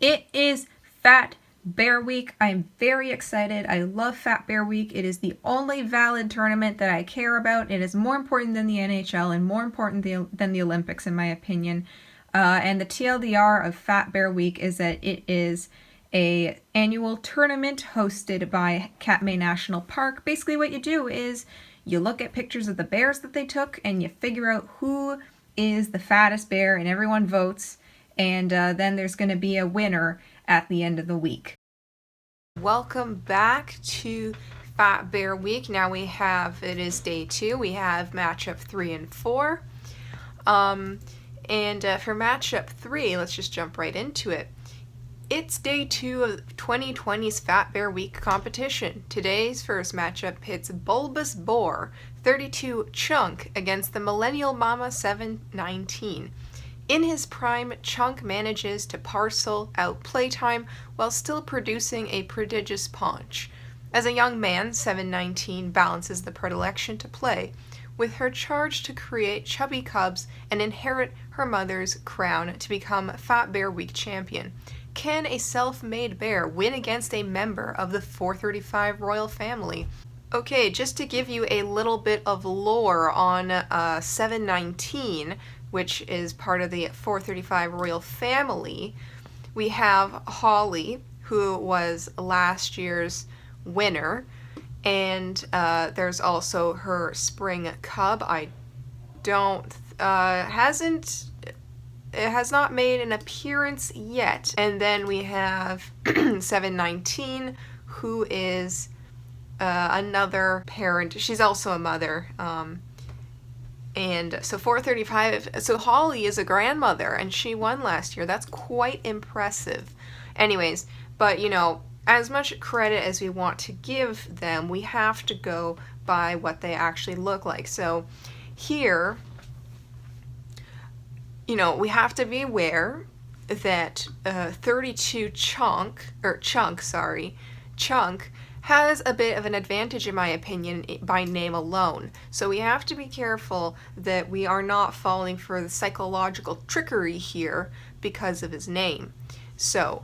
It is Fat Bear Week. I'm very excited. I love Fat Bear Week. It is the only valid tournament that I care about. It is more important than the NHL and more important than the Olympics, in my opinion. And the TLDR of Fat Bear Week is that it is a annual tournament hosted by Katmai National Park. Basically what you do is you look at pictures of the bears that they took and you figure out who is the fattest bear, and everyone votes, and then there's going to be a winner at the end of the week. Welcome back to Fat Bear Week. Now it is day 2. We have matchup 3 and 4. For matchup 3, let's just jump right into it. It's day 2 of 2020's Fat Bear Week competition. Today's first matchup pits Bulbous Boar 32 Chunk against the Millennial Mama 719. In his prime, Chunk manages to parcel out playtime while still producing a prodigious paunch. As a young man, 719 balances the predilection to play with her charge to create chubby cubs and inherit her mother's crown to become Fat Bear Week champion. Can a self-made bear win against a member of the 435 royal family? Okay, just to give you a little bit of lore on 719, which is part of the 435 royal family, we have Holly, who was last year's winner, and there's also her spring cub. It has not made an appearance yet. And then we have 719, who is another parent. She's also a mother. And so 435, so Holly is a grandmother, and she won last year. That's quite impressive. Anyways, but as much credit as we want to give them, we have to go by what they actually look like. So here, we have to be aware that 32 Chunk has a bit of an advantage, in my opinion, by name alone. So we have to be careful that we are not falling for the psychological trickery here because of his name. So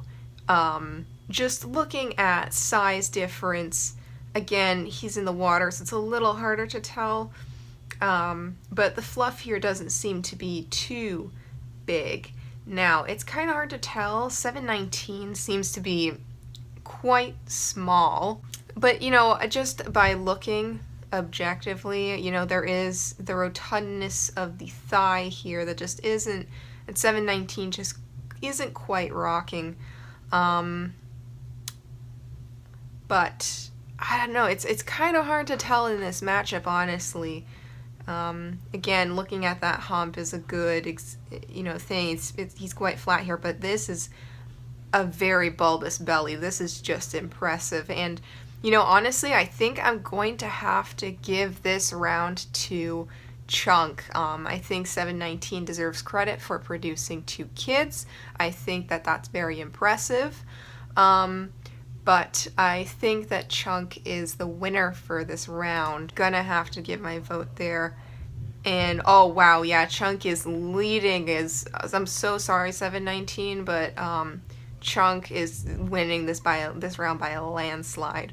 just looking at size difference, again, he's in the water, so it's a little harder to tell. But the fluff here doesn't seem to be too big. Now, it's kind of hard to tell. 719 seems to be quite small. But, just by looking objectively, there is the rotundness of the thigh here that just isn't, at 719 just isn't quite rocking. But, I don't know, it's kind of hard to tell in this matchup, honestly. Again, looking at that hump is a good, thing. He's quite flat here, but this is a very bulbous belly. This is just impressive. And, honestly, I think I'm going to have to give this round to Chunk. I think 719 deserves credit for producing 2 kids. I think that that's very impressive. But I think that Chunk is the winner for this round. Gonna have to give my vote there. And oh wow, yeah, Chunk is leading. I'm so sorry, 719, but Chunk is winning this round by a landslide.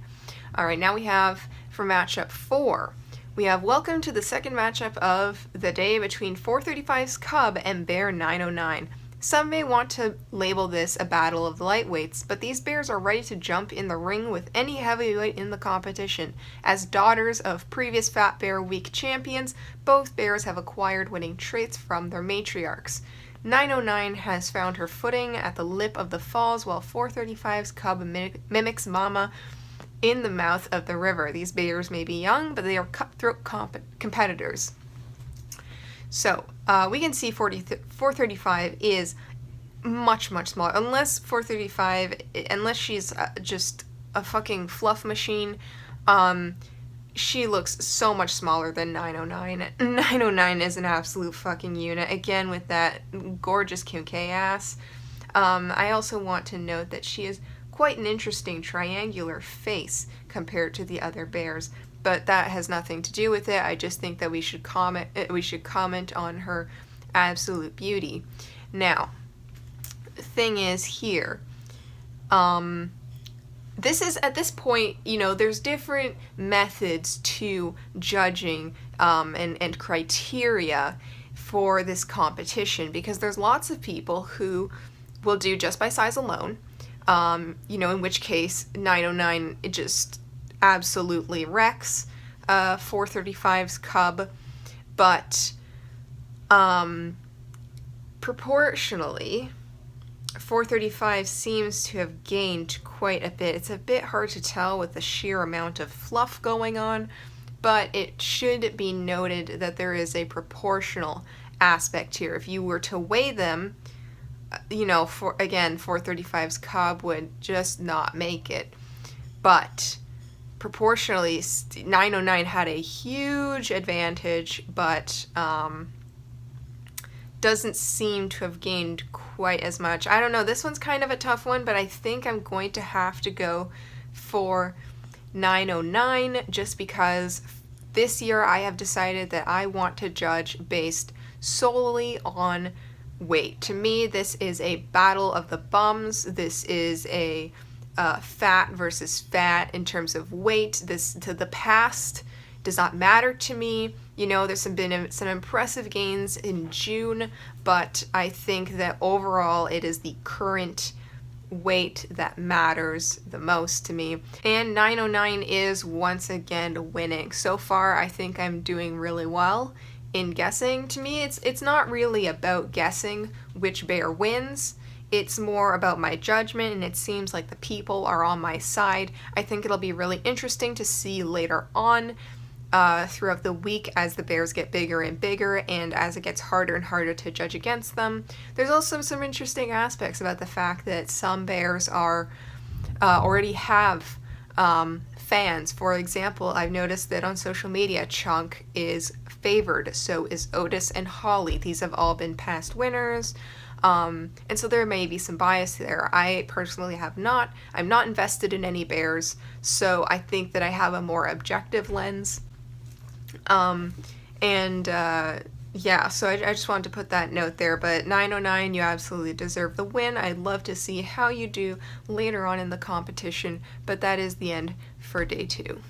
All right, now we have for matchup 4. We have welcome to the second matchup of the day between 435's Cub and Bear 909. Some may want to label this a battle of the lightweights, but these bears are ready to jump in the ring with any heavyweight in the competition. As daughters of previous Fat Bear Week champions, both bears have acquired winning traits from their matriarchs. 909 has found her footing at the lip of the falls, while 435's Cub mimics Mama in the mouth of the river. These bears may be young, but they are cutthroat competitors. So, we can see 435 is much, much smaller. Unless she's just a fucking fluff machine, she looks so much smaller than 909. 909 is an absolute fucking unit, again with that gorgeous Kim K ass. I also want to note that she is quite an interesting triangular face compared to the other bears. But that has nothing to do with it. I just think that we should comment on her absolute beauty. Now, the thing is here, This is, at this point, there's different methods to judging and criteria for this competition, because there's lots of people who will do just by size alone, in which case 909, it just absolutely wrecks 435's cub. But proportionally, 435 seems to have gained quite a bit. It's a bit hard to tell with the sheer amount of fluff going on, but it should be noted that there is a proportional aspect here. If you were to weigh them, 435's cub would just not make it. But proportionally, 909 had a huge advantage, but doesn't seem to have gained quite as much. I don't know, this one's kind of a tough one, but I think I'm going to have to go for 909, just because this year I have decided that I want to judge based solely on weight. To me, this is a battle of the bums. This is a fat versus fat in terms of weight. This, to the past, does not matter to me. There's been some impressive gains in June, but I think that overall it is the current weight that matters the most to me. And 909 is once again winning. So far, I think I'm doing really well in guessing. To me, it's not really about guessing which bear wins. It's more about my judgment, and it seems like the people are on my side. I think it'll be really interesting to see later on throughout the week as the bears get bigger and bigger, and as it gets harder and harder to judge against them. There's also some interesting aspects about the fact that some bears are already have fans. For example, I've noticed that on social media, Chunk is favored, so is Otis and Holly. These have all been past winners. And so there may be some bias there. I personally have not. I'm not invested in any bears, so I think that I have a more objective lens. So I just wanted to put that note there. But 909, you absolutely deserve the win. I'd love to see how you do later on in the competition, but that is the end for day 2.